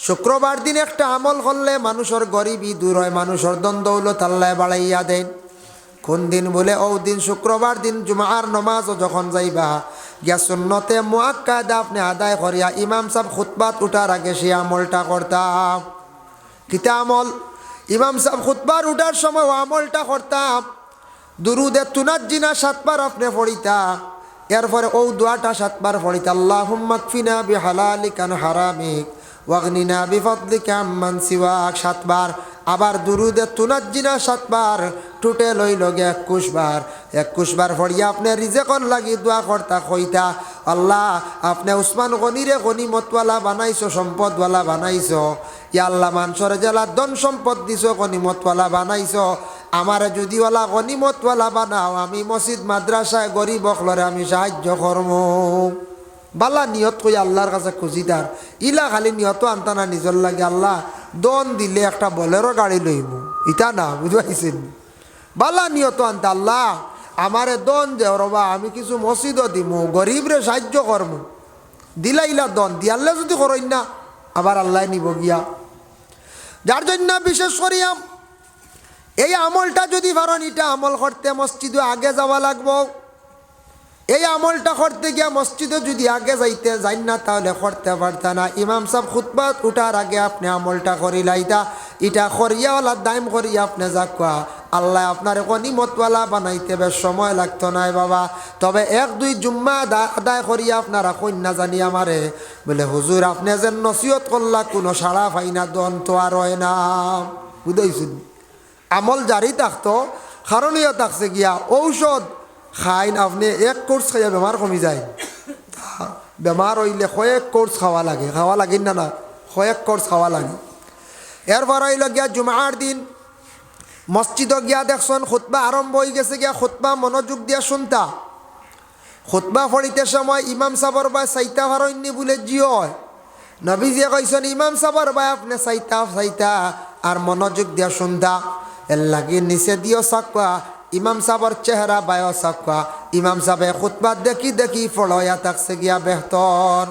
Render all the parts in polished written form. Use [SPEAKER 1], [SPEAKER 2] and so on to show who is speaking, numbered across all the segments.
[SPEAKER 1] শুক্রবার দিন একটা আমল করলে মানুষের গরিবী দূর হয়, মানুষের দন দৌলত আল্লাহ বাড়াইয়া দেন। কোন দিন বলে ও দিন শুক্রবার দিন জুমার নমাজও যখন যাইবা গিয়া সুন্নতে মুআক্কাদা আপনি আদায় করিয়া ইমাম সাহেব খুতবাত উঠার আগে সে আমলটা করতাম। কিতা আমল? ইমাম সাহেব খুতবার উঠার সময় ও আমলটা করতাম। দুরুদে তুনাজ্জিনা 7 বার আপনি পড়িতা, এরপরে ও দোয়াটা 7 বার পড়িতা, আল্লাহুম্মা কফিনা বিহালালিকা আন হারামিক ওয়াগনিনা বিফদলিকা আম্মান সিওয়াক 7 বার। আবার দুরুদে তুনাজ্জিনা 7 বার, টুটে লইল গে 21 বার। 21 বার পড়িয়া আপনি রিজেকর লাগি দোয়া করতা, কইতা আল্লাহ আপনি উসমান গনিরে গনিমতওয়ালা বানাইছো, সম্পদওয়ালা বানাইছো। ইয়া আল্লাহ মানুষের জেলা ধন সম্পদ দিছো, গনিমতওয়ালা বানাইছো। আমারে যদি ওলা গনিমতওয়ালা বানাও, আমি মসজিদ মাদ্রাসায় গরিব অখলরে আমি সাহায্য করব। বালা নিয়ত কই আল্লাহর কাছে খুঁজিদার, ইলা খালি নিয়ত আনতানা নিজর লাগে আল্লাহ দন দিলে একটা বলেরো গাড়ি লইব, ইটা না বুঝাইছেন। বালা নিয়ত আনতা আল্লাহ আমারে দন দেও রবা, আমি কিছু মসজিদও দিমু, গরিবরে সাহায্য করমু। দিলাইলা দন দিয়ালে যদি করই না আবার আল্লাহ নিব গিয়া। যার জন্য বিশেষ করিয়া এই আমলটা যদি পারেন, এটা আমল করতে মসজিদে আগে যাওয়া লাগবো। এই আমলটা করতে গিয়া মসজিদে যদি আগে যাইতে যাই না তাহলে করতে পারতা না। ইমাম সাহেব খুতবা উঠার আগে আপনি আমলটা করিলাইতা, এটা করিয়াওয়ালা দাইম করিয়া আপনি যাকুয়া আল্লাহ আপনার গনিমতওয়ালা বানাইতে বেশ সময় লাগতো নাই বাবা। তবে 1-2 জুম্মা আদায় করিয়া আপনারা কন্যা জানি আমারে বলে হুজুর আপনি যেন নসিহত করলা কোনো সাড়া পাই না, দন তো আর হয় না। বুঝাইছেন? আমল জারি থাকতো, কারণীয় থাকছে গিয়া ঔষধ খাইন আপনি 1 কোর্স খাইয়া বেমার কমি যায়। বেমার হইলে কয়েক কোর্স খাওয়া লাগে না, কয়েক কোর্স খাওয়া লাগে। এরপর হইল গিয়া জুমার দিন মসজিদে গিয়া দেখছেন খুতবা আরম্ভ হয়ে গেছে গিয়া, খুতবা মনোযোগ দিয়া শুনতা। খুতবা পড়িতে সময় ইমাম সাবর বা সাইতা ভারণ্যি বলে জিও নবীজিয়ে কইছেন ইমাম সাবর ভাই আপনি সাইতা আর মনোযোগ দিয়া শুনতা। এর লাগে নিচে দিও সাকুয়া, ইমাম সাবর চেহারা বায়ো সাকুয়া। ইমাম সাহেব খুতবা দেখি ফলয়া থাকছে গিয়া বেহতর।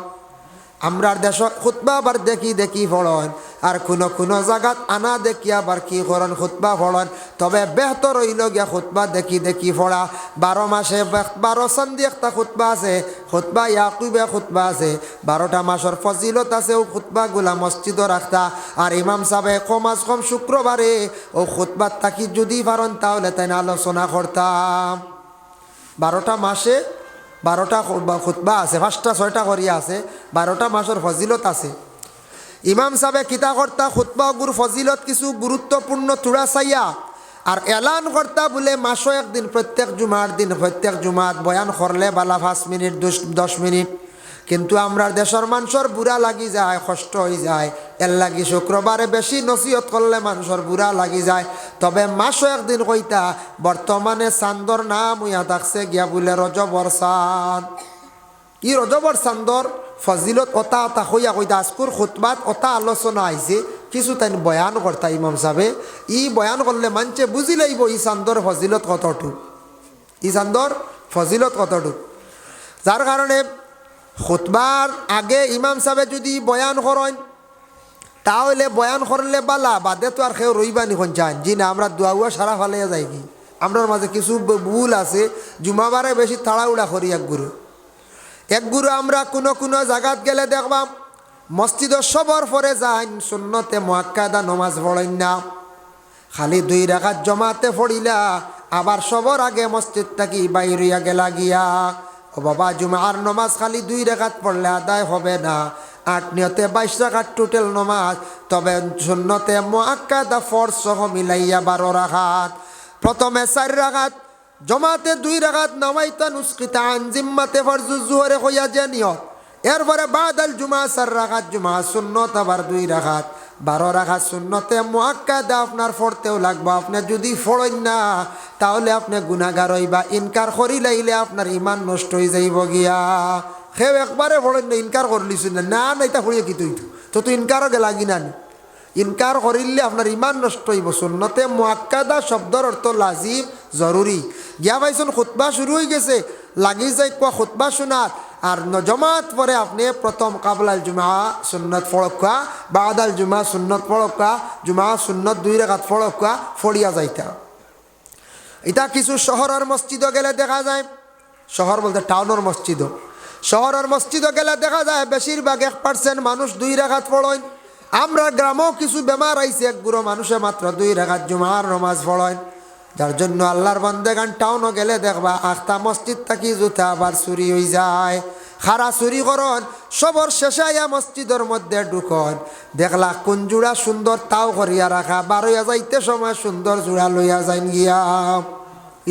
[SPEAKER 1] আমরার দেশ খুতবা আবার দেখি ফলন, আর কোনো জায়গাত আনা দেখি আবার কি করেন খুতবা ফলন। তবে বেহতর হইল গিয়া খুতবা দেখি ফোড়া। 12 মাসে 12 সন্ধি একটা খুতবা আছে, খুতবা ইয়াকুবে খুতবা আছে। 12টা মাসের ফজিলত আছে, ও খুতবাগুলা মসজিদও রাখতা। আর ইমাম সাহেব কমাস কম শুক্রবারে ও খুতবার থাকি যদি পারেন তাহলে তাই আলোচনা করতাম। 12টা মাসে 12টা খুতবা আছে, 5টা 6টা করিয়া আছে, 12টা মাসের ফজিলত আছে। ইমাম সাহেব কিতা করতা খুতবা গুর ফজিলত কিছু গুরুত্বপূর্ণ তুড়া চাইয়া আর এলান করতা বলে মাসও একদিন প্রত্যেক জুমাত বয়ান করলে বালা 5 মিনিট 10 মিনিট। কিন্তু আমরা দেশের মানুষের বুড়া লাগি যায়, কষ্ট হয়ে যায়, এর লাগি শুক্রবারে বেশি নসিহত করলে মানুষের বুড়া লাগি যায়। তবে মাসও একদিন কইতা বর্তমানে চান্দর নাম হইয়া থাকছে গিয়া বলে রজবর চাঁদ। ই রজবর চান্দর ফজিলত অতা হইয়া কইতা আজকুর খুতবাত অতা আলোচনা আইছে, কিছু তাই বয়ান করতা ইমাম সাহেবে। ই বয়ান করলে মানছে বুঝি লাইব ই চান্দর ফজিলত কতটুক, যার কারণে খুতবার আগে ইমাম সাহেব যদি বয়ান করেন তাহলে বয়ান করলে বালা, বাদে তো আর কেউ রইবানি চান জি না আমরা দোয়া সারা ফালাইয়া যাই কি। আমরার মাঝে কিছু ভুল আছে, জুমাবারে বেশি তাড়াউড়া করি এক গুরু আমরা কোনো জায়গাত গেলে দেখবাম মসজিদের সবর পরে যান সুন্নতে মুআক্কাদা নমাজ পড়েন না, খালি 2 রাকাত জমাতে পড়িলা আবার সবর আগে মসজিদ থাকি বাইরিয়া গেলা গিয়া। ও বাবা জুমার নমাজ খালি 2 রাকাত পড়লে আদায় হবে না, 8 নিয়তে 22 রাকাত টোটাল নমাজ। তবে সুন্নতে মুআক্কাদা ফরজ সহ মিলাইয়া 12 রাকাত। প্রথমে 4 রাকাত জমাতে 2 রাকাত নামাইতা নুসকিতা আন জিম্মাতে ফরজুজ জোহরে হইয়া যে নিয়ত। এরপরে বাদাল জুমা 4 রাকাত জুমা সুন্নত আবার 2 রাকাত 12 রাকাত সুন্নতে মুআক্কাদা আপনার পড়তেও লাগবে। আপনি যদি পড়েন না তাহলে আপনি গুনাহগার হইবা, ইনকার করি লাইলে আপনার ইমান নষ্ট হয়ে যাইব গিয়া। সেও একবারে পড়েন না ইনকার করলিস না এটা পড়িয়ে কি তো ইনকারও গেলা গিনা নি। ইনকার করিলে আপনার ইমান নষ্ট হইব। সুন্নতে মুআক্কাদা শব্দর অর্থ লাজিম জরুরি। গিয়া ভাইছন খুতবা শুরু হয়ে গেছে লাগি যাই কোয়া খুতবা শোনাত আর জমাত পরে আপনি প্রথম কাবলাল জুমা সুন্নত ফড়কা, বাদাল জুমা সুন্নত ফড়কা, জুমা সুন্নত 2 রাকাত ফড়কা ফড়িয়া যাইতা। এটা কিছু শহরের মসজিদও গেলে দেখা যায়, শহর বলতে টাউনের মসজিদও, শহরের মসজিদও গেলে দেখা যায় বেশিরভাগ 1% মানুষ 2 রাকাত পড়েন। আমরা গ্রামেও কিছু বেমার আইছে, এক গুঁড়ো মানুষে মাত্র 2 রাকাত জুমার নামাজ পড়েন। যার জন্য আল্লাহর বান্দেগান টাউনও গেলে দেখবা আখতা মসজিদ থাকি জুতা আবার চুরি হয়ে যায়। খারা চুরি করন, সবর শেষে আইয়া মসজিদের মধ্যে ঢুকন, দেখলা কোন জোড়া সুন্দর তাও করিয়া রাখা, বারোয়া যাইতে সময় সুন্দর জোড়া লইয়া যাইন গিয়া।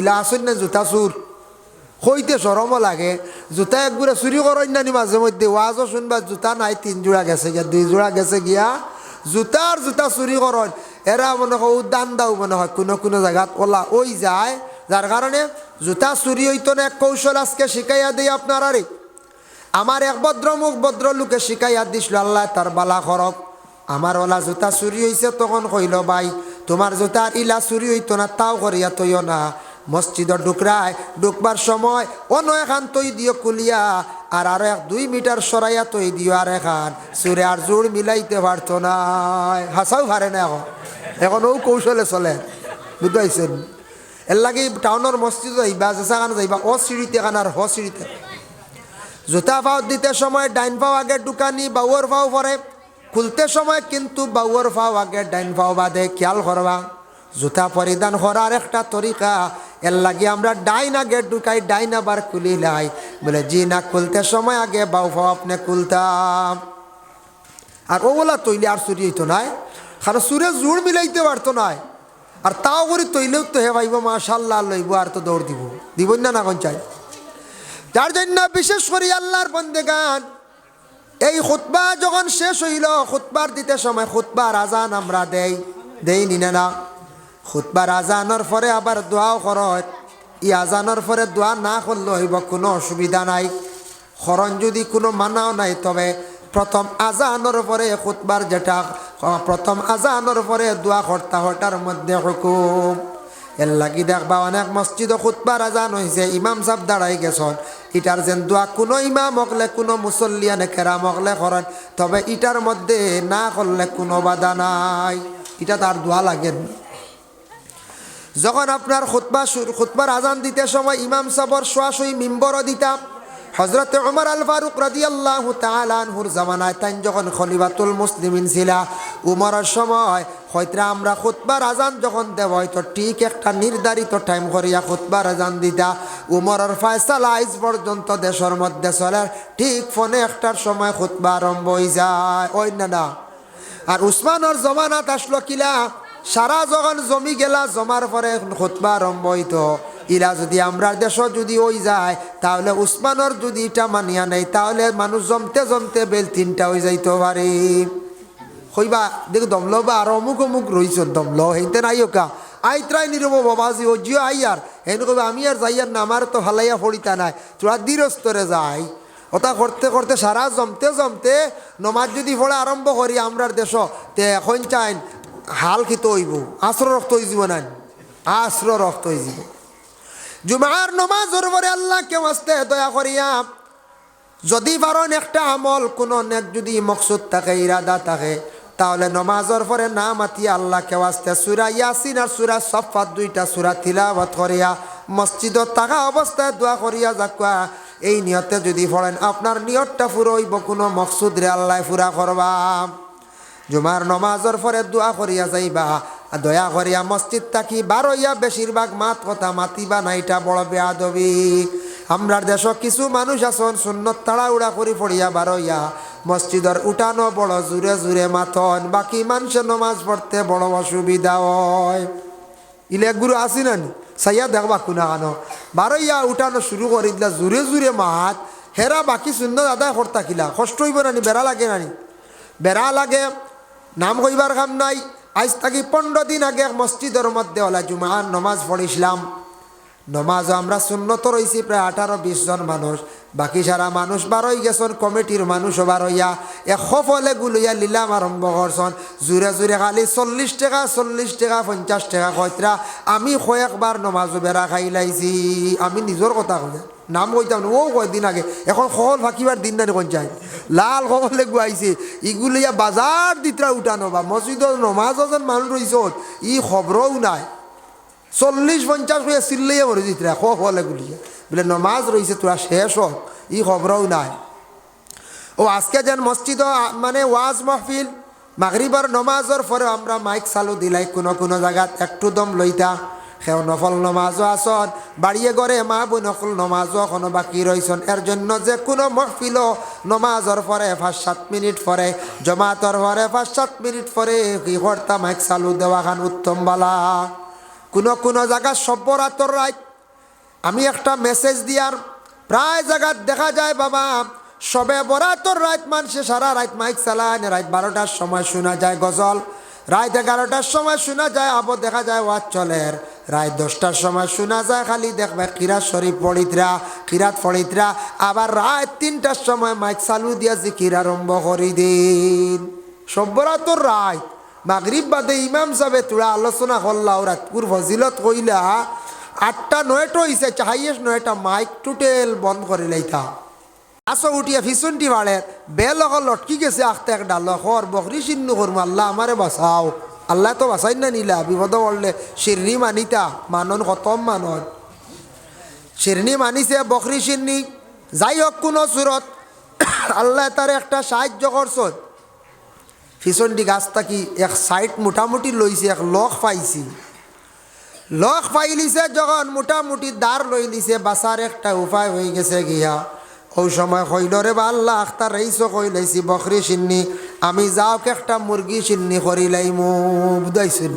[SPEAKER 1] ইলা আসুন না জুতা চুর হইতে সরমও লাগে। জুতা একগুড়ে চুরি করেন নানি মাঝে মধ্যে, ওয়াজও শুনবা জুতা নাই 3 জোড়া গেছে গিয়া, 2 জোড়া গেছে গিয়া, জুতার জুতা চুরি করেন। এরা মনে হয় দান দাও মনে হয় কোনো কোনো জায়গাত ওলা ওই যায়, যার কারণে জুতা চুরি হইতো না। এক কৌশল আজকে শিখাইয়া দিই আপনারারে। আমার এক ভদ্রমুখ ভদ্রলোকে শিখাইয়া দিছিল, আল্লাহ তার বালা করক। আমার ওলা জুতা চুরি হয়েছে, তখন কইল ভাই তোমার জুতার ইলা চুরি হইতো না, তাও করিয়া তৈও না, মসজিদের ঢুকরায় ঢুকবার সময় অন্য এখান তৈ দিও কুলিয়া, আর আরো 1-2 মিটার সরাইয়া তৈ দিও আর এখান, চুরে আর জোড় মিলাইতে পারতো না। হাসাও হারে না এখন ও কৌশলে চলে, বুঝতে পারছেন? এর লাগে টাউনের মসজিদ যাইবা, যেসাখানে যাইবা ও সিঁড়িতে খান আর হ সিঁড়িতে। জুতা পাও দিতে সময় ডাইন পাও আগে ঢুকানি, বাউর পাও পরে খুলতে সময় কিন্তু বাউর পাও আগে ডাইন পাও বাদে, খেয়াল করবা। জুতা পরিধান করার একটা তরিকা, এর লাগে আমরা ডাইন আগে ঢুকাই, ডাইন আবার খুলি লাই, বলে জি না, খুলতে সময় আগে বাউ পাও আপনি খুলতাম। আর ওগুলা তৈলে আর চুরি হইতো নাই, কারণ সুরে জোর মিলাইতে পারতো নাই। আর তাও করে তৈলেও তো হে ভাইব মাশাল্লাহ লইব, আর তো দৌড় দিব না, না কোন চাই। যার জন্য বিশেষ করে আল্লাহর বন্দেগান এই খুতবা যখন শেষ হইল, খুতবার দিতে সময় খুতবার আজান আমরা দেই নিনে না। খুতবার আজানোর পরে আবার দোয়াও করত। ই আজানোর পরে দোয়া না করলে হইব কোনো অসুবিধা নাই, খরণ যদি কোনো মানাও নাই, তবে প্রথম আজানোর পরে খুতবার যেটা প্রথম আজানোর পরে দোয়া কর্তা হটার মধ্যে হুকুম। এর লাগি দেখবা অনেক মসজিদ খুতবার আজান হয়েছে, ইমাম সাহেব দাঁড়াই গেছেন, ইটার যেন দোয়া কোনো ইমাম হকলে কোনো মুসল্লিয়ানে কেরাম হকলে করেন, তবে ইটার মধ্যে না করলে কোনো বাধা নাই, এটা তার দোয়া লাগেন। যখন আপনার খুতবার আজান দিতে সময় ইমাম সাহেবর শোয়াশই মিম্বরও দিতাম। হযরত ওমর আল ফারুক রাদিয়াল্লাহু তাআলা আনহুর জামানায় তাই যখন খলিফাতুল মুসলিমিন ছিলা, উমরের সময় হয়তো আমরা খুতবার আজান যখন দেব হয়তো ঠিক একটা নির্ধারিত টাইম করিয়া খুতবার আজান দিতা। উমরের ফয়সালা আইজ পর্যন্ত দেশের মধ্যে চলে, ঠিক ফোনে 1টার সময় খুতবা আরম্ভ হয়ে যায়, ওই না। আর উসমানের জমানাত আসলো কিলা, সারা যখন জমি গেলা, জমার পরে খুতবা আরম্ভ হইতো। ইলা যদি আমরা দেশ যদি ওই যায়, তাহলে উসমানের যদি এটা মানিয়া নেই, তাহলে মানুষ জমতে জমতে বেল 3টা হয়ে যাইতে পারে। কইবা দেখ দমল বা আর অমুক অমুক রইছ দমল হেনতে নাই ওকা আইত্রাই নিরব বাবাজি ও জিও আইয়ার হেন কইবা আমি আর যাইয়ার না, আমার তো হালাইয়া ফড়িতা নাই, তোরা দৃঢ়স্তরে যাই। ওটা করতে করতে সারা জমতে জমতে নমাজ যদি ফলে আরম্ভ করি আমরার দেশ, তে এখন চাইন হাল খিত হইব, আশ্র রক্ত হয়ে যাব না, আশ্র রক্ত হয়ে যাব। জুমার নমাজের পরে আল্লাহকে ওয়াস্তে দয়া করিয়া যদি পারেন একটা আমল কোনো নেক যদি মকসুদ থাকে, ইরাদা থাকে, তাহলে নমাজের পরে না মাতিয়া আল্লাহকে ওয়াস্তে সূরা ইয়াসিন আর সূরা সাফফাত 2টা সূরা তিলাওয়াত করিয়া মসজিদত থাকা অবস্থায় দোয়া করিয়া যাকা। এই নিয়তে যদি পড়েন আপনার নিয়তটা পুরো হইব, কোনো মকসুদ রে আল্লাহ পুরা করবা। জুমার নমাজের পরে দোয়া করিয়া যাইবা, দয়া করিয়া মসজিদ থাকি বারইয়া বেশিরভাগ মাত কথা মাতিবা না, এটা বড় বেয়াদবি। আমরার দেশ কিছু মানুষ আছেন সুন্নত তাড়াউড়া করি পড়িয়া বারইয়া মসজিদের উঠানো বড় জুড়ে জুড়ে মাথন, বাকি মানুষের নমাজ পড়তে বড় অসুবিধা হয়। ইলে গুরু আসি নানি সাইয়া দেখবা কোনা কানো বারইয়া উঠানো শুরু করি দিলা জুড়ে জুড়ে মাত, হেরা বাকি সুন্নত আদায় করতা কিলা কষ্ট হইব নানি, বেড়া লাগে নানি, বেড়া লাগে। নাম কইবার কাম নাই। আজ থাকি 15 দিন আগে মসজিদের মধ্যে ওলা জুমার নমাজ পড়িছিলাম। নমাজ আমরা সুন্নত রয়েছি প্রায় 18-20 জন মানুষ, বাকি সারা মানুষ বারোই গেছন, কমিটির মানুষও বারোইয়া সফলে গুলইয়া লীলাম আরম্ভ করছন। জোরে জোরে খালি 40 টাকা 50 টাকা কয়ত্রা। আমি কয়েকবার নমাজও বেড়া খাই লাইছি। আমি নিজের কথা কই, নাম কইতাম না, ও কয়দিন আগে, এখন সকল ফাঁকিবার দিন না কোন চাই লাল সকলে গুয়াইছে ইগুলিয়া বাজার দিতরা উঠানো বা মসজিদর নমাজ যেন মানুষ রইছ ই খবরও নাই। 40-50 করে চিল্লাইয়া মরে দিতরা সকলে গুলিয়া বলে নমাজ রয়েছে তোরা শেষ হোক, ই খবরও নাই। ও আজকে যেন মসজিদ মানে ওয়াজ মাহফিল মাগরিবার নমাজের পরে আমরা মাইক চালু দিলাই কোনো কোনো জায়গাত একটু দম লইতা। সেও নফল নমাজও আসন, বাড়িয়ে গড়ে মা বই নকল নমাজও এখনো বাকি রয়েছেন। এর জন্য যে কোনো মহফিল নমাজের পরে 5-7 মিনিট পরে, জমাতর পরে 5-7 মিনিট পরে কি করতা মাইক চালু দেওয়া খান উত্তম বালা। কোনো কোনো জায়গা সব্বরাতর রাত আমি একটা মেসেজ দিয়ার প্রায় জায়গাত দেখা যায় বাবা সবে বরাতর রাত মানুষে সারা রাত মাইক চালায়। রাত 12টার সময় শোনা যায় গজল, রাত 11টার সময় শোনা যায় আবার দেখা যায় ওয়াজ চলের, রাত 10টার সময় শোনা যায় খালি দেখবে কিরাত শরীফ পড়িতরা, কিরাত পড়িতরা। আবার রাত 3টার সময় মাইক চালু দিয়া জিকির আরম্ভ করি দিন। সব্বরাতর রাত মাগরিব বাদে ইমাম সাহেবে তোরা আলোচনা করলা রাতপুর ফজিলত কইলা 8টা-9টা হয়েছে, হাইয়েস্ট 9টা মাইক টোটেল বন্ধ করে লাইতা। আসো উঠিয়া ফিসুনটি বাড়ে বেল লটকি গেছে আখতে এক ডাল খর বকরি চিহ্ন করবো আল্লাহ আমারে বাঁচাও। আল্লাহ তো বাঁচাই না নিলা, বিপদ পড়লে শিরনি মানিতা মানন খতম মানন শিরনি মানিছে বকরি শিরনি। যাই হোক কোনো সুরত আল্লাহ তার একটা সাহায্য করছ। ফিসনটি গাছটা কি এক সাইড মোটামুটি লইছে, এক লখ পাইছি। লখ পাইলিছে যখন মোটামুটি দাঁড় লই লিছে, বাঁচার একটা উপায় হয়ে গেছে গিয়া। ওই সময় কইলরে বা আল্লাহ আখতার রইছো কই লাইছি বকরি চিন্নি, আমি যাওক একটা মুরগি চিন্নি করি লাইমু বুঝাইছিল।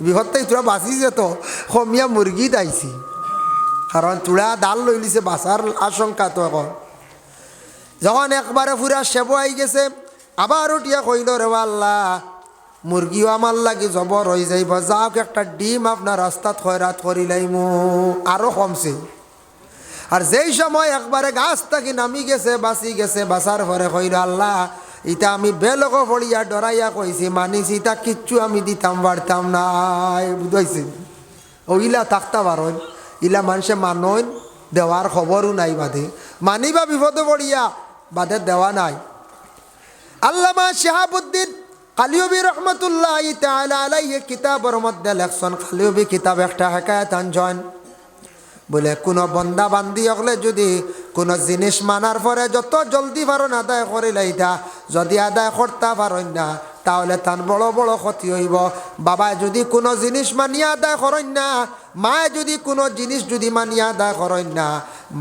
[SPEAKER 1] বিহত্তাই তোরা বাঁচিছে তো কমিয়া মুরগি দাইছি, কারণ তোরা ডাল লই লিছে বাঁচার আশঙ্কা তো। এখন যখন একবারে পুরা সেব আই গেছে আবার উঠিয়া কইল রে আল্লাহ মুরগিও আমার লাগি জবর হয়ে যাইব, যাওক একটা ডিম আপনার রাস্তাত খয়রাত করি লাইমু। আরও কমছে। আর যেই সময় একবারে গাছ থাকি নামি গেছে বাঁচি গেছে, বাঁচার পরে কইল আল্লাহ ইটা আমি বেলক পড়িয়া ডরাইয়া কইছি মানিছি, ইটা কিচ্ছু আমি দিতাম পারতাম নাই বুঝাইছি। ও ইলা থাকতা পারেন, ইলা মানুষে মানন দেওয়ার খবরও নাই বাদে, মানিবা বিপদে পড়িয়া বাদে দেওয়া নাই। আল্লামা শিহাবুদ্দিন কালিউবি রহমতুল্লাহ তাআলা আলাইহি কিতাবের মধ্যে লেখছেন, কালিউবি কিতাব একটা হেকায়াত আনছেন। বলে কোনো বন্দা বান্দি হলে যদি কোনো জিনিস মানার পরে যত জলদি পারেন আদায় করে লাইতা, যদি আদায় করতে পারেন না তাহলে তার বড় বড় ক্ষতি হইব। বাবায় যদি কোনো জিনিস মানিয়া আদায় করেন না, মায়ে যদি কোনো জিনিস যদি মানিয়া আদায় করেন না,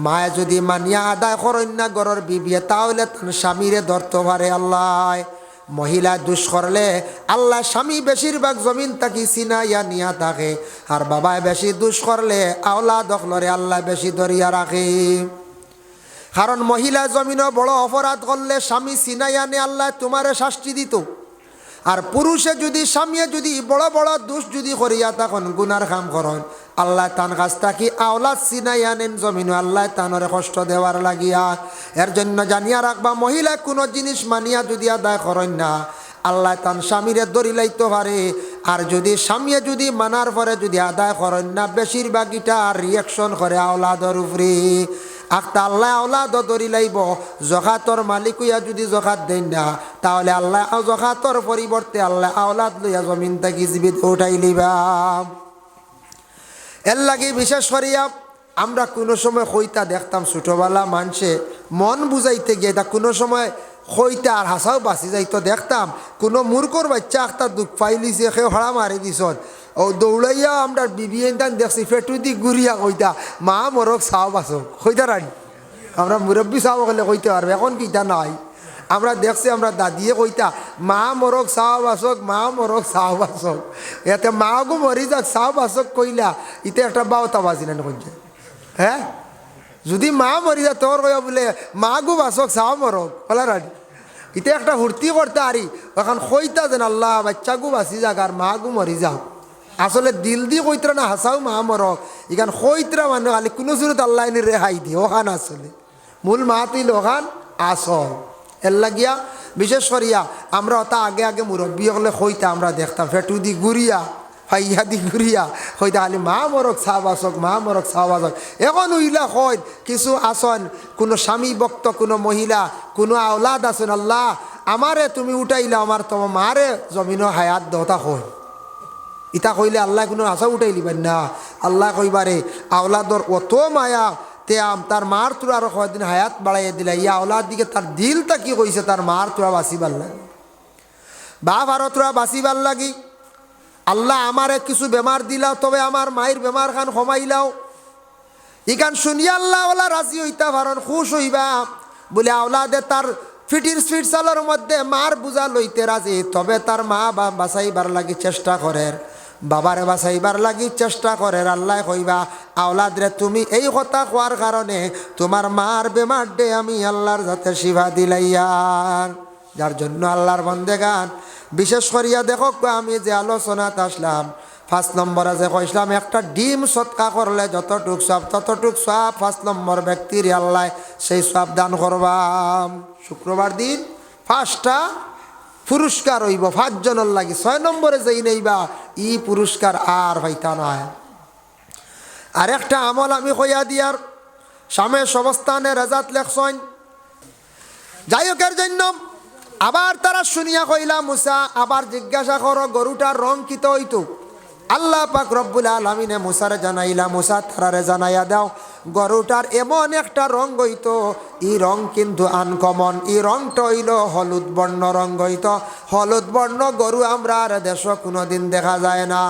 [SPEAKER 1] মায়ে যদি মানিয়া আদায় করেন না ঘরের বিবিয়ে, তাহলে তার স্বামীরে ধরতে পারে আল্লাহ। মহিলা দুষ করলে আল্লাহ স্বামী বেশিরভাগ জমিন তাকে চিনাইয়া নিয়া থাকে, আর বাবায় বেশি দুষ করলে আওলা দখলরে আল্লাহ বেশি ধরিয়া রাখে। কারণ মহিলা জমিনও বড় অপরাধ করলে স্বামী চিনাইয়া নে আল্লাহ তোমারে শাস্তি দিত। আর পুরুষে যদি স্বামীয়ে যদি বড় বড় দোষ যদি করিয়া তখন গুনার কাম করেন, আল্লাহ তান কাছ থাকি আওলাদ চিনাইয়া নেন জমিন, আল্লাহ তানরে কষ্ট দেওয়ার লাগিয়া। এর জন্য জানিয়া রাখবা মহিলা কোনো জিনিস মানিয়া যদি আদায় করেন না, আল্লাহ তান স্বামীরে দড়ি লাইতে পারে। আর যদি স্বামীয়ে যদি মানার পরে যদি আদায় করেন না, বেশিরভাগইটা রিয়াকশন করে আওলাদর উপরে। আখতা আল্লাহ আওলাদ দড়ি লাইব। জকাতর মালিক হইয়া যদি জকাত দেন না, তাহলে আল্লাহ জকাতর পরিবর্তে আল্লাহ আওলাদ লইয়া জমিন থাকি জীবিত উঠাই লিবা। এর লাগে বিশেষ করিয়া আমরা কোনো সময় হইতা দেখতাম ছোটোবেলা মানুষে মন বুঝাইতে গিয়ে তা কোনো সময় হইতা আর হাসাও বাঁচি যাইতো দেখতাম। কোনো মূর্খর বাচ্চা একটা দুঃখ পাইলিছে সে হড়া মারি দিছ, ও দৌড়াইয়া আমরা বিবিএন দেখছি ফেটু দি ঘুরিয়া কইতা মা মরক চাও বাঁচক কইতা রানি। আমরা মুরব্বী চাও হলে কইতে পারবে, এখন কিতা নাই। আমরা দেখছি আমরা দাদিয়ে কইতা মা মরক চাও বাঁচক, মা মরক চাও বাঁচক। এতে মাগো মরি যাক চাও বাঁচক কইলা ইতে একটা বাউতা বাজি না কইছে। হ্যাঁ যদি মা মরি যা তোর কইয়া বলে মা গো বাঁচক চাও মরক বলা রানি, ইতে একটা ফুর্তি করতে আরি। এখন কইতা যেন আল্লাহ বাচ্চা গো বাঁচি যাক আর মা গো মরি যাও। আসলে দিল দি কইতরা না হাসাও মা মরক, এখান কইতরা মানুষ খালি কোনো সুরত আল্লাহ রেহাই দিয়ে ওখান আসলে মূল মাহাতুই লোকান আসল। এর লাগিয়া বিশেষ করিয়া আমরা তা আগে আগে মুরব্বী হলে হইতা আমরা দেখতাম ফেটু দি ঘুরিয়া ফাইয়া দি ঘুরিয়া হইতা খালি মা মরক চাহ বাসক মা মরক চাহ বাসক। এখন উইলা হয় কিছু আসন কোনো স্বামী ভক্ত কোনো মহিলা কোনো আওলাদ আছেন, আল্লাহ আমারে তুমি উঠাইলা আমার তোমার মারে জমিন হায়াত দতা হয় ইতা কইলে আল্লাহ কোনো আশা উঠাই লিবেন না। আল্লাহ কইবারে আওলাদর অত মায়া তে তার মার তোরা আরো কয়েকদিন হায়াত বাড়াইয়া দিলা, ইয়া আওলাদ দিকে তার দিলটা কি কইছে তার মার তোরা বাঁচিবার লাগি বাপ আরো তোরা বাঁচিবার লাগি। আল্লাহ আমারে কিছু বেমার দিলাও তবে আমার মায়ের বেমার খান কমাইলাও। ইখান শুনিয়া আল্লাহ ওলা রাজি হইতা পারন খুশ হইবা বলে আওলাদে তার ফিটির স্পিড চালের মধ্যে মার বুঝা লইতে রাজি, তবে তার মা বাঁচাইবার লাগি চেষ্টা করে, বাবারে বাঁচাইবার লাগি চেষ্টা করে। আল্লাহ কইবা আওলাদ রে তুমি এই কথা কোয়ার কারণে তোমার মার বেমার দে আমি আল্লাহর যাতে শিফা দিলাইয়ার। যার জন্য আল্লাহর বন্দেগান বিশেষ করিয়া দেখো আমি যে আলোচনাত আসলাম 5 নম্বরে যে কইসলাম একটা ডিম সৎকা করলে যতটুক সব ততটুক সব 5 নম্বর ব্যক্তির আল্লাহ সেই সব দান করবাম। শুক্রবার দিন 5টা পুরস্কার হইব 5 জনের লাগি। 6 নম্বরে যেই নেইবা ই পুরস্কার আর হইতা নয়। আর একটা আমল আমি কইয়া দিয়ার সামে সবস্থানে রেজাত লেখছন যাই হোকের জন্য আবার তারা শুনিয়া কইলা মুসা আবার জিজ্ঞাসা করো গরুটার রং কিত হইতো। আল্লাহ পাক রব্বুল আলামিনে মুসারে জানাইলা মুসা তারারে জানাইয়া দাও গরুটার এমন একটা রং হইতো, এই রং কিন্তু আনকমন, এই রংটা হইল হলুদ বর্ণ রং হইতো। হলুদ বর্ণ গরু আমরা আর দেশ কোনোদিন দেখা যায় না।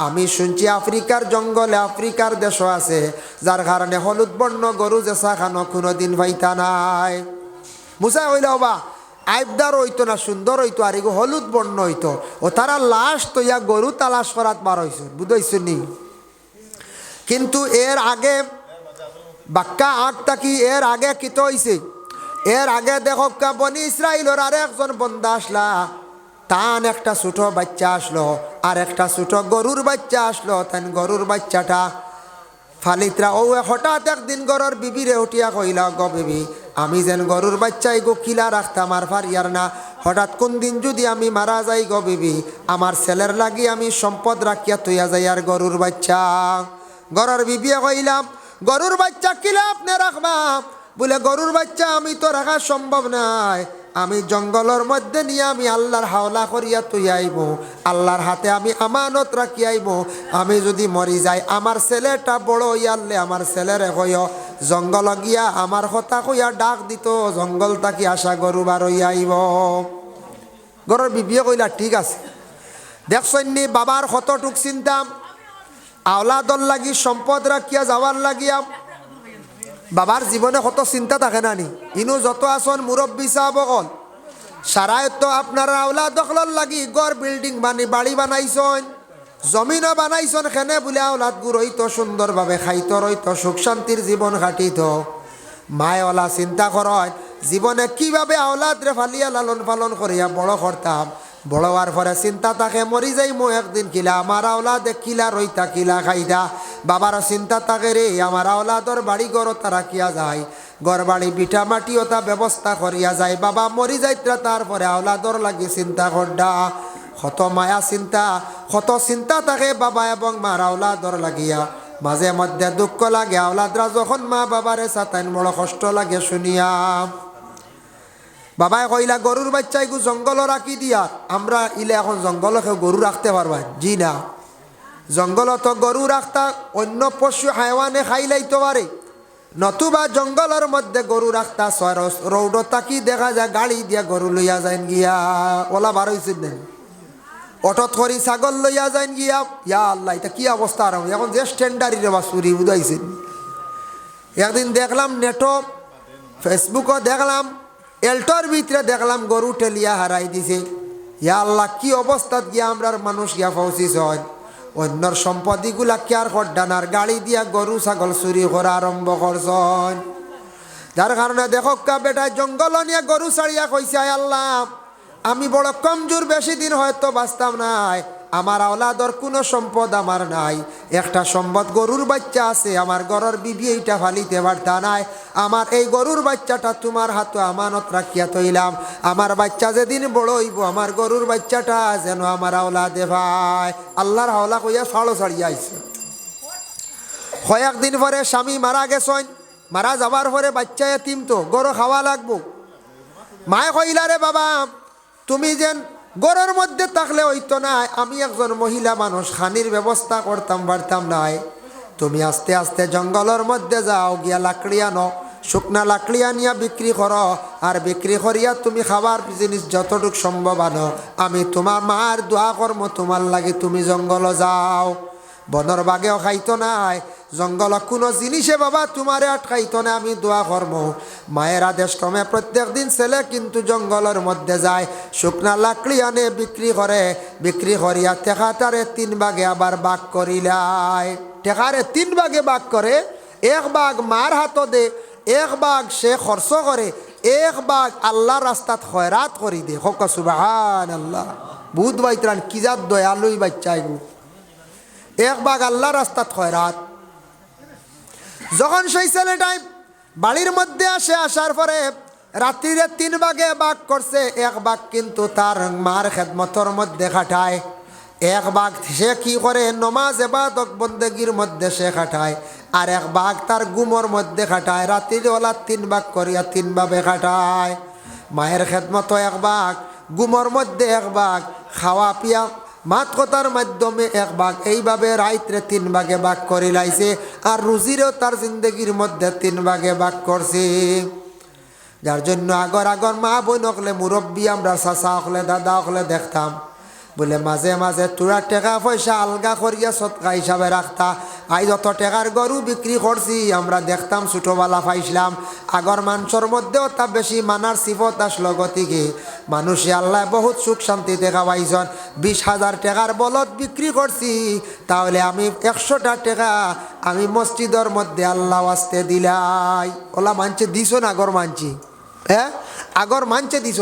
[SPEAKER 1] আমি শুনছি আফ্রিকার জঙ্গলে আফ্রিকার দেশ আছে যার কারণে হলুদ বর্ণ গরু যেসা খানো কোনোদিন পাইতা নাই। মুসা হইল বা আইবদার হইতো না সুন্দর হইতো আর এগো হলুদ বর্ণ হইতো ও তারা লাশ তো ইয়া গরু তালাশ করাত বার হইছ বুঝাইছ নি। কিন্তু এর আগে বাক্কা আগ তাকি এর আগে কিত হইছে, এর আগে দেখো বনি ইসরাইলের আর একজন বন্দা আসলা তান একটা ছোট বাচ্চা আসলো আর একটা ছোট গরুর বাচ্চা আসলো। তান গরুর বাচ্চাটা ফালিত্রা ও হঠাৎ একদিন গরুর বিবিরে উঠিয়া কইলা গো বিবি আমি যেন গরুর বাচ্চাই গো কিলা রাখতাম আর ফারিয়ার না, হঠাৎ কোন দিন যদি আমি মারা যাই গো বিবি আমার ছেলের লাগি আমি সম্পদ রাখিয়া তৈয়া যাই আর গরুর বাচ্চা। গরুর বিবিয়ে কইলাম গরুর বাচ্চা কিলা আপনি রাখবা বলে গরুর বাচ্চা আমি তো রাখা সম্ভব নাই, আমি জঙ্গলের মধ্যে নিয়ে আমি আল্লাহর হাওলা করিয়া তুই আইব, আল্লাহর হাতে আমি আমানত রাখি আইব। আমি যদি মরি যাই আমার ছেলেটা বড় ইয়ারলে আমার ছেলেরে কইও জঙ্গল গিয়া আমার কথা কইয়া ডাক দিত জঙ্গল তাকি আসা গরু বার হইয়া আইব। গরুর বিবিয়ে কইলা ঠিক আছে। দেখছন্নি বাবার কতটুক চিন্তা আওলাদর লাগি সম্পদ রাখিয়া যাওয়ার লাগিয়া বাবার জীবনে কত চিন্তা থাকে না নি। ইনু যত আসন মুরব্বী সাহেব অকল সারায় তো আপনারা আওলাদ দখলর লাগি গড় বিল্ডিং বাড়ি বানাইছন জমিনও বানাইছন খেনে বলে আওলাদ গুর হইতো সুন্দরভাবে খাইতো রইতো সুখ শান্তির জীবন কাটিত। মায়ওয়ালা চিন্তা করেন জীবনে কিভাবে আওলাদ রে ফালিয়া লালন পালন করিয়া বড় করতাম। বড় হওয়ার পরে চিন্তা থাকে মরি যাই মো একদিন কিলা আমার আওলাদে কিলা রইতা কিলা খাইদা। বাবার চিন্তা থাকে রে আমার আওলাদর বাড়ি ঘর তারা কিয়া যায় ঘর বাড়ি বিঠা মাটিও তা ব্যবস্থা করিয়া যায়। বাবা মরি যাইত্রা তারপরে আওলাদর লাগি চিন্তা করডা কত মায়া চিন্তা কত চিন্তা থাকে বাবা এবং মার আওলাদর লাগিয়া। মাঝে মধ্যে দুঃখ লাগে আওলাদরা যখন মা বাবারে সাতাইন বড় কষ্ট লাগে শুনিয়া। বাবাই কইলা গরুর বাচ্চাই গু জঙ্গল রাখি দিয়া আমরা ইলে এখন জঙ্গলকে গরু রাখতে পারবা জি না। জঙ্গল তো গরু রাখতা অন্য পশু হাইওয়ানে খাইলাইতে পারে নতুবা জঙ্গলের মধ্যে গরু রাখতা রৌড তাকি দেখা যায় গাড়ি দিয়া গরু লইয়া যাইন গিয়া ওলা বার হয়েছিল না অটত করি ছাগল লইয়া যাইন গিয়া। ইয়া আল্লাহ এটা কি অবস্থা আর এখন যে স্ট্যান্ডার্ডি রে বা চুরি বুঝাইছেন। একদিন দেখলাম নেটো ফেসবুকও দেখলাম এল্টোর ভিতরে দেখলাম গরু টেলিয়া হারাই দিছে। ইয়া আল্লাহ কি অবস্থাত গিয়া আমরার মানুষ গিয়া পৌঁছিস হয় অন্যর সম্পত্তিগুলা কেয়ার করডানার গাড়ি দিয়া গরু ছাগল চুরি করা আরম্ভ করছেন। যার কারণে দেখো কা বেটা জঙ্গল নিয়ে গরু ছাড়িয়া কইছে আল্লাহ আমি বড় কমজোর বেশি দিন হয়তো বাঁচতাম নাই আমার আওলাদর কোনো সম্পদ আমার নাই, একটা সম্পদ গরুর বাচ্চা আছে, আমার ঘরের বিবি এইটা ফালিতে পারতা নাই, আমার এই গরুর বাচ্চাটা তোমার হাতে আমানত রাখিয়া তৈলাম, আমার বাচ্চা যেদিন বড় হইব আমার গরুর বাচ্চাটা যেন আমার আওলাদে ভাই। আল্লাহর হাওলা কইয়া ফাড়ো ছাড়িয়া আইছে। কয়েকদিন পরে স্বামী মারা গেছেন, মারা যাবার পরে বাচ্চা এতিম, তো গরু খাওয়া লাগবো। মায়ে কইলা রে বাবা, তুমি যেন গরুর মধ্যে থাকলে হইতো না, আমি একজন মহিলা মানুষ, খানির ব্যবস্থা করতাম পারতাম নাই, তুমি আস্তে আস্তে জঙ্গলের মধ্যে যাও, গিয়া লাকড়ি আনো, শুকনা লাকড়ি আনিয়া বিক্রি করো, আর বিক্রি করিয়া তুমি খাবার জিনিস যতটুকু সম্ভব আনো, আমি তোমার মার দোয়া কর্ম তোমার লাগে, তুমি জঙ্গল যাও। বনর বাগেও খাইতো নাই, জঙ্গল কোনো জিনিসে বাবা তোমারে আটকাইতো না, আমি দোয়া কর্ম। মায়ের আদেশ ক্রমে প্রত্যেক দিন ছেলে কিন্তু জঙ্গলের মধ্যে যায়, শুকনা লাকড়ি আনে বিক্রি করে, বিক্রি করিয়া টেকাটারে 3 ভাগে আবার ভাগ করিলাই, টেকারে 3 ভাগে ভাগ করে, 1 ভাগ মার হাত দে, 1 ভাগ সে খরচ করে, 1 ভাগ আল্লাহ রাস্তাত খয়রাত করি দে। হোক সুবহানাল্লাহ। বহুত বাইতরান কি জাত দয়ালুই বাচ্চা এগু। 1 ভাগ আল্লাহ রাস্তাত খয়রাত। যখন সেই ছেলেটাই বাড়ির মধ্যে আসে, আসার পরে রাত্রিরে 3 ভাগে ভাগ করছে, 1 ভাগ কিন্তু তার মার খেদমতর মধ্যে খাটায়, 1 ভাগ সে কি করে নমাজ ইবাদত বন্দেগীর মধ্যে সে খাটায়, আর 1 ভাগ তার গুমর মধ্যে খাটায়। রাত্রিরে ওলা 3 ভাগ করিয়া 3 ভাবে খাটায়। মায়ের খেদমত 1 ভাগ, গুমর মধ্যে 1 ভাগ, খাওয়া পিয়া মাত কথার মাধ্যমে 1 ভাগ, এইভাবে রাইত্রে 3 ভাগে ভাগ করে লাইছে, আর রুজিরেও তার জিন্দগির মধ্যে 3 ভাগে ভাগ করছে। যার জন্য আগর আগর মা বোন হকলে, মুরব্বী আমরা চাচা হকলে, দাদা হকলে দেখতাম বলে মাঝে মাঝে তোরা টাকা পয়সা আলগা করিয়া সৎকা হিসাবে রাখতা। আই যত টাকার গরু বিক্রি করছি আমরা দেখতাম, ছোটোবেলা পাইছিলাম, আগর মানুষের মধ্যেও তা বেশি মানার সিফত আসলো, গতিকে মানুষে আল্লাহ বহুত সুখ শান্তিতে খাওয়াইছেন। 20,000 টাকার বলদ বিক্রি করছি, তাহলে আমি 100টা টাকা আমি মসজিদের মধ্যে আল্লাহ আসতে দিলাই। ওলা মানছে দিছ না, আগর মানছি, হ্যাঁ আগর মানছে দিছ।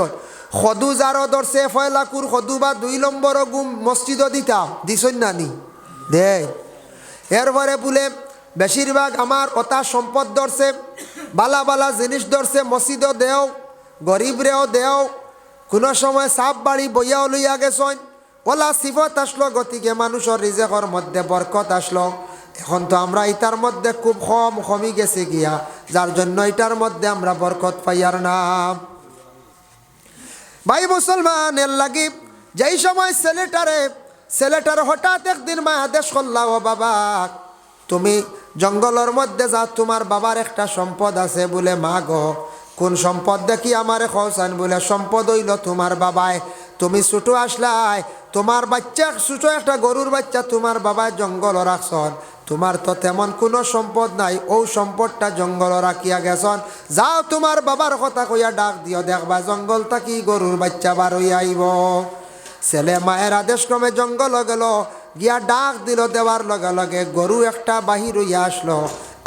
[SPEAKER 1] সদু যারও ধরছে ফয়লাকুর সদু বা 2 নম্বর গুম মসজিদও দিতাম, দিছই না নি দে। এরপরে বলে বেশিরভাগ আমার অতা সম্পদ ধরছে, বালা বালা জিনিস ধরছে, মসজিদও দেও, গরিবরেও দেও, কোনো সময় সাপ বাড়ি বইয়াও লইয়া গেছেন, ওলা সিফত আসলো, গতিকে মানুষের রিজেকর মধ্যে বরকত আসলো। এখন তো আমরা এটার মধ্যে খুব কমই গেছে গিয়া, যার জন্য এটার মধ্যে আমরা বরকত পাইয়ার না। ভাই মুসলমান, এর লাগি যেই সময় ছেলেটার হঠাৎ একদিন মা আদেশ করলা, ও বাবা তুমি জঙ্গলের মধ্যে যা, তোমার বাবার একটা সম্পদ আছে। বলে মা গো কোন সম্পদ দেখি আমারে খোঁচান। বলে সম্পদ হইল তোমার বাবায়, তুমি ছোটো আসলাই, তোমার বাচ্চা ছোটো একটা গরুর বাচ্চা তোমার বাবা জঙ্গল রাখছন, তোমার তো তেমন কোনো সম্পদ নাই, ও সম্পদটা জঙ্গল রাখিয়া গেছন, যাও তোমার বাবার কথা কইয়া ডাক দিও, দেখবা জঙ্গল থাকি গরুর বাচ্চা বার হইয়া আইব। ছেলে মায়ের আদেশ ক্রমে জঙ্গল গেল, গিয়া ডাক দিল, দেওয়ার লগে লগে গরু একটা বাহির হইয়া আসলো।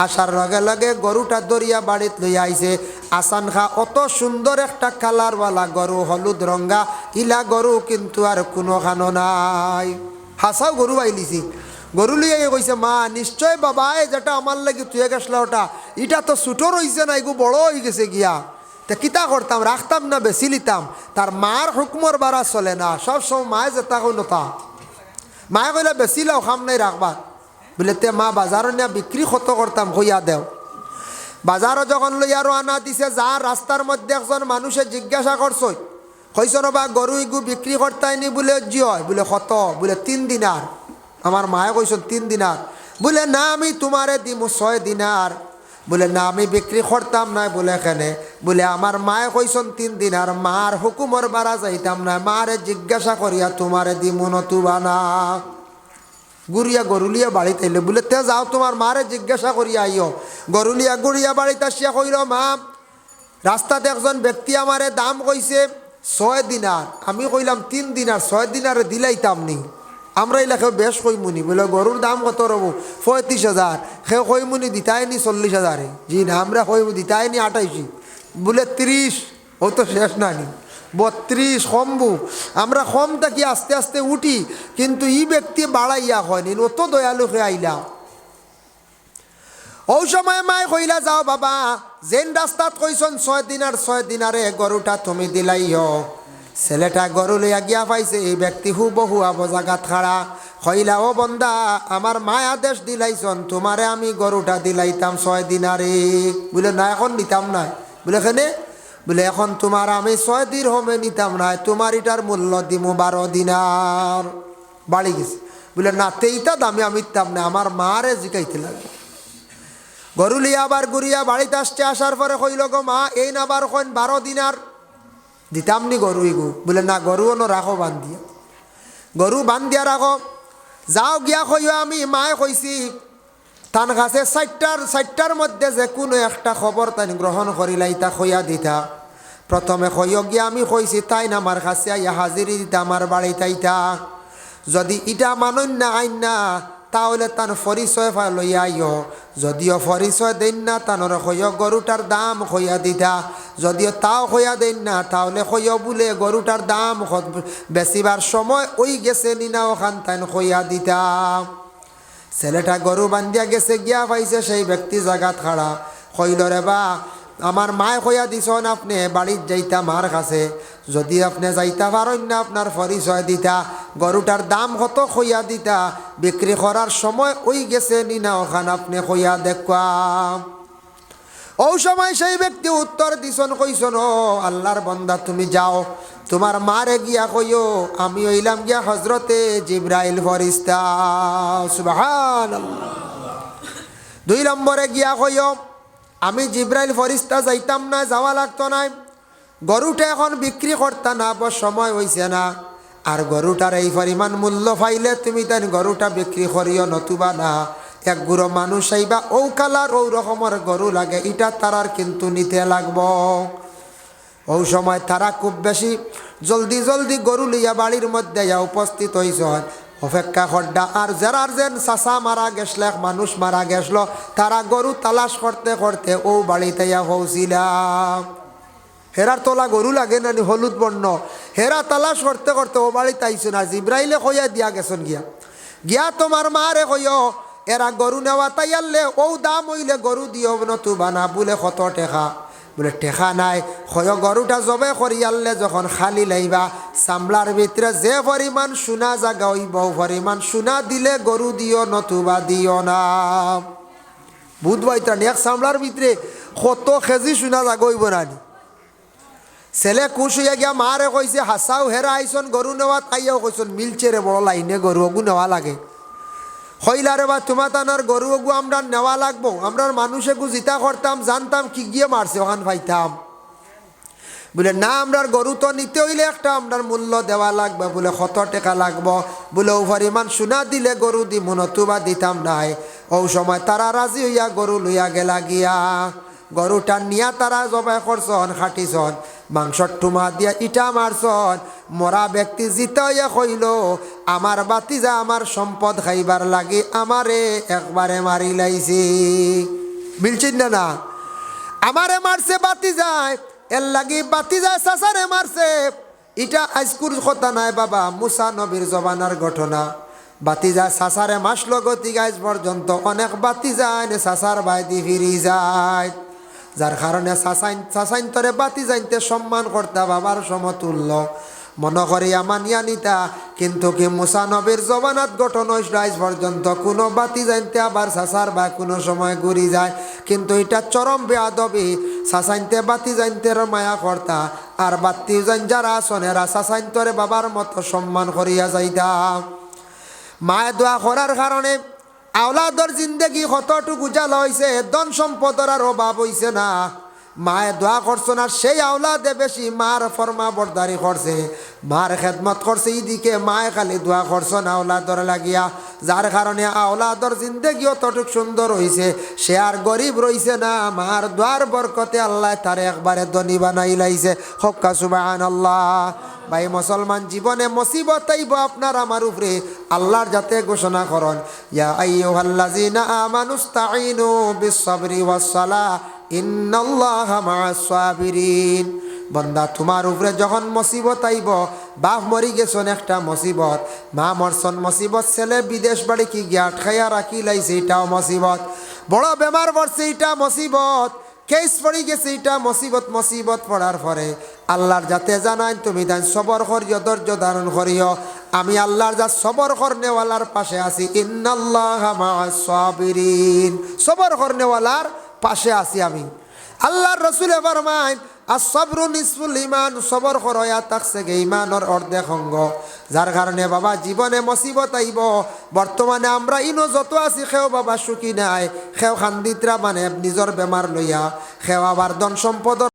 [SPEAKER 1] আসার লগে লগে গরুটা দরিয়া বাড়িত লইয়া আইছে। আসান খা অত সুন্দর একটা কালারওয়ালা গরু, হলুদ রঙা, ইলা গরু কিন্তু আর কোনো খানো নাই। হাসাও গরু আইলিছি, গরু লিয়ে কইছে মা নিশ্চয় বাবা যেটা আমার লাগে তুই গেছলা ওটা, এটা তো ছোটো রইছে না, এগু বড় হয়ে গেছে গিয়া, তা কিতা করতাম, রাখতাম না বেশি লিতাম। তার মার হুকুমর বাড়া চলে না, সব সময় মায়ে যেতা কই নতা, মায়ে কইলে বেশি লাও খাম নাই রাখবার। বলে তে মা বাজারও নিয়ে বিক্রি কত করতাম কইয়া দেও। বাজারও যখন লইয়া আনা দিছে, যা রাস্তার মধ্যে একজন মানুষে জিজ্ঞাসা করছই, কইস বা গরু ইগু বিক্রি করতাইনি। বলে জি হয়। বলে কত? বলে 3 দিনার। আমার মায়ে কইসন 3 দিনার। বলে না আমি তোমারে দিমু 6 দিনার। বলে না আমি বিক্রি করতাম না। বলে এখানে বলে আমার মায়ে কইসন 3 দিনার, মার হুকুমর বাড়া যাইতাম না, মারে জিজ্ঞাসা করিয়া তোমারে দিমু নতুবা না। গুড়িয়া গরুলিয়া বাড়িতে আইলে বলে তে যাও তোমার মারে জিজ্ঞাসা করিয়া আইও। গরুলিয়া গুড়িয়া বাড়িতে আসিয়া কইল মা রাস্তাতে একজন ব্যক্তি আমারে দাম কইছে 6 দিনার। আমি কইলাম 3 দিনার, 6 দিনারে দিলাইতাম নি। আমরা এলাকায় বেশ কইমুনি। বলে গরুর দাম কত রব? 35,000। সে কইমুনি দিতাইনি 40,000। জি না আমরা কইমু দিতাইনি 28। বলে 30। ও তো শেষ না নি, 32 কমবু আমরা কম থাকি আস্তে আস্তে উঠি কিন্তু ই ব্যক্তি বাড়াইয়া হয়নি অত দয়ালু হয়ে আইলা ও সময় মায় কইলা যাও বাবা যেন রাস্তাত কইছন 6 দিনারে গরুটা তুমি দিলাইও ছেলেটা গরু লইয়া গিয়া পাইছে এই ব্যক্তি হুবহু আবো জাগাত খাড়া কইলা ও বন্দা আমার মায় আদেশ দিলাইছন তোমারে আমি গরুটা দিলাইতাম 6 দিনারে বলে না এখন নিতাম না বলে কেনে বলে এখন তোমার আমি 6 দিরহমে নিতাম না তোমার এটার মূল্য দিমু 12 দিনার বাড়ি গেছে বলে না তেইটা দামে আমি নিতাম না আমার মারে জিকাইতে লাগবে গরু লিয়া আবার ঘুরিয়া বাড়িতে আসছে আসার পরে কইল গো মা এই না আবার কইন 12 দিনার দিতাম নি গরু ইগু বলে না গরু অনো রাখো বান্ধিয়া গরু বান্ধিয়া রাখো যাও গিয়া কইও আমি মায়ে কইছি তান কাছে 60টার মধ্যে যে কোনো একটা খবর তাই গ্রহণ করিলাই তা কইয়া দিতা প্রথমে কইও গিয়া আমি কইছি তাই না আমার কাছে আইয়া হাজিরি দিতা আমার বাড়িতে আইতা যদি ইটা মানন না আইন না তাহলে তার পরিচয় লইয়া আইও যদিও পরিচয় দেন না তানোর কইও গরুটার দাম কইয়া দিতা যদিও তাও কইয়া দেন না তাহলে কইও বলে গরুটার দাম বেশিবার সময় ওই গেছে নিনা ওখান তাই কইয়া দিতা ছেলেটা গরু বান্ধিয়া গেছে গিয়া পাইছে সেই ব্যক্তি জাগাত খাড়া কইল রে বা আমার মায় কইয়া দিছন আপনি বাড়ির যাইতা মার কাছে যদি আপনি যাইতা পারেন না আপনার পরিচয় দিতা গরুটার দাম কত কইয়া দিতা বিক্রি করার সময় ওই গেছে নিনা ওখান আপনি কইয়া দেখবা ও সময় সেই ব্যক্তি উত্তর দিছন কইছন ও আল্লাহর বান্দা তুমি যাও তোমার মারে গিয়া কইও আমি হইলাম গিয়া হজরতে জিব্রাইল ফরিস্তা সুবহানাল্লাহ 2 নম্বরে গিয়া কইও আমি জিব্রাইল ফরিস্তা যাইতাম না যাওয়া লাগতো না গরুটা এখন বিক্রি করতা না সময় হইছে না আর গরুটার এই পরিমাণ মূল্য পাইলে তুমি তাই গরুটা বিক্রি করিও নতুবা না এক গুঁড়ো মানুষ আইবা ও কালার ও রকমের গরু লাগে এটা তারার কিন্তু নিতে লাগবো ওই সময় তারা খুব বেশি জলদি গরু লইয়া বাড়ির মধ্যে উপস্থিত হইছ অপেক্ষা করডা আর যারার যেন চাষা মারা গেছিল মানুষ মারা গেছিল তারা গরু তালাশ করতে করতে ও বাড়িতে পৌঁছিলাম হেরার তোলা গরু লাগে না হলুদ বর্ণ হেরা তালাশ করতে করতে ও বাড়িতে আইসো না জিব্রাইলে কইয়া দিয়া গেছেন গিয়া তোমার মারে কইও এরা গরু নেওয়া তাই আনলে ও দাম হইলে গরু দিও নতুবা না বলে কত টেকা বলে টেকা নাই হয় গরুটা জবে করি আনলে যখন খালি লাইবা চামড়ার ভিতরে যে পরিমাণ সোনা জাগা হইব পরিমাণ সোনা দিলে গরু দিও নতুবা দিও না বুধবাইতানি এক চামড়ার ভিতরে কত কেজি সোনা জাগা হইব না ছেলে খুশ হইয়া গিয়া মারে কইছে হাসাও হেরা আইসন গরু নেওয়া তাইয়াও কইসন মিলছে রে বড় লাইনে গরু ওগু নেওয়া লাগে হইলা রে বা তোমার তানার গরু ওগু আমরা নেওয়া লাগবো আমরা মানুষে গু জিতা করতাম জানতাম কি গিয়ে মারছে ওখান পাইতাম বলে না আমরার গরু তো নিতে হইলে একটা আমরার মূল্য দেওয়া লাগবে বলে কত টাকা লাগবো বলে ও পরিমাণ সোনা দিলে গরু দিব নতুবা দিতাম নাই ও সময় তারা রাজি হইয়া গরু লইয়া গেলা গিয়া গরুটা নিয়া তারা জবাই করছন খাটিছন মাংসর টুমা দিয়া ইটা মারছন মরা ব্যক্তি জিতা হইয়া কইল আমার বাতিজা আমার সম্পদ খাইবার লাগে আমারে একবারে মারি লাইছি মিলছিন না আমারে মারছে বাতিজায় এর লাগি বাতিজায় চাচারে মারছে এটা আজকুর কথা নাই বাবা মুসা নবীর জবানার ঘটনা বাতিজা চাচারে মাসল গতি গাইজ পর্যন্ত অনেক বাতিজায় চাচার বাইদি ফিরি যায় যার কারণে চাচাইন তরে বাতি যাইতে সম্মান করতা বাবার সমতুল্য মনে করিয়া মানিয়া নিতা কিন্তু কি মুসা নবীর জবানাত গঠন আজ পর্যন্ত কোনো বাতি জানতে আবার চাচার বা কোনো সময় ঘুরি যায় কিন্তু এটা চরম বেয়াদবি চাচাইনতে বাতি জানতে মায়া কর্তা আর বাতি জান যারা আসন এরা চাচাইনতরে বাবার মতো সম্মান করিয়া যাইতা মায়ে দোয়া করার কারণে আওলাদর জিন্দগি কতটুকু জালা হয়েছে ধন সম্পদের আর অভাব হয়েছে না মায়ে দোয়া করছো না সেই আওলাদে বেশি মার ফরমা বরদারি করছে মার খেদমত করছে এইদিকে মায়ে খালি দোয়া করছো না আওলাদর লাগিয়া যার কারণে আওলাদর জিন্দগি অতটুক সুন্দর হয়েছে সে আর গরিব রইছে না মার দোয়ার বরকতে আল্লাহ তার একবারে ধনী বানাই লাইছে হক্কা সুবহানাল্লাহ ভাই মুসলমান জীবনে মুসিবত আইব আপনার আমার উপরে আল্লাহর যাতে ঘোষণা করন ইয়া আইয়ুহাল্লাযিনা আমানুস্তাঈনু বিস-সাবরি ওয়াস-সালাহ ইন্নাল্লাহা মা'আস-সাবিরিন বন্দা তোমার উপরে যখন মুসিবত আইব, বাপ মরি গেছন একটা মুসিবত, মা মরছন মুসিবত, ছেলে বিদেশ বাড়ি কি গিয়া খাইয়া রাখি লাইছে এটাও মুসিবত, বড় বেমার পড়ছে এটা মুসিবত, কেস পড়ি গেছে এটা মুসিবত। মুসিবত পড়ার পরে আল্লাহর যাতে জানাই তুমি তাই সবর করিও, ধৈর্য ধারণ করিও, আমি আল্লাহর যা সবর করনেওয়ালার পাশে আছি। ইন্নাল্লাহা মা'আস সাবিরিন, সবর করনেওয়ালার পাশে আছি আমি। আল্লাহর রাসূলে ফরমায় as-sabru nisful iman, সবর করয়া থাকছে গে ইমানের অর্ধেক অঙ্গ। যার কারণে বাবা জীবনে মুসিবত আইব। বর্তমানে আমরা ইনো যত আছি খেও বাবা সুখী নাই, খেও খান্দিতরা মানে নিজের বেমার লইয়া, খেও আবার ধন সম্পদ